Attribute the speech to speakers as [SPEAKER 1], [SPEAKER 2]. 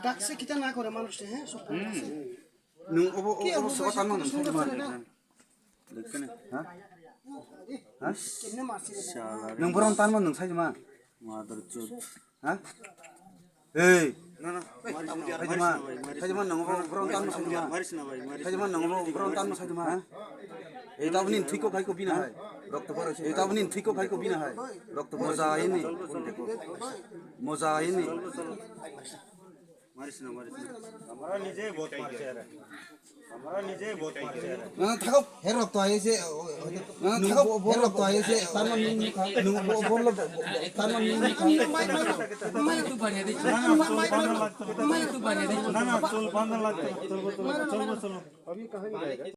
[SPEAKER 1] ডাকছে কিটা না করে মানুষটা হ্যাঁ সব
[SPEAKER 2] नों अबस्था ताननो नोंथांनि मा देखने हां
[SPEAKER 1] কেমনে মারছে
[SPEAKER 2] नों बरन ताननो नोंथांनि मा मादर चुद हां এই না না সাইজমা নং বরন তাননো সাইজমা সাইজমা নং বরন তাননো সাইজমা এই দাবনি থিকো ভাইকো বিনা হয় রক্ত পড়ছে এই দাবনি থিকো ভাইকো বিনা হয় রক্ত মজা আইনি মজা আইনি মারিস না আমরা নিজে বহুত মারছে আমরা নিজে বহুত মারছে না থাকো হের রক্ত আইছে না থাকো হের রক্ত আইছে তার মানে নুন বললো তার মানে
[SPEAKER 3] मैं तू बढ़िया देख मैं तू बढ़िया देख
[SPEAKER 4] ना चल बांधन लगता चलो चलो अभी कहां नहीं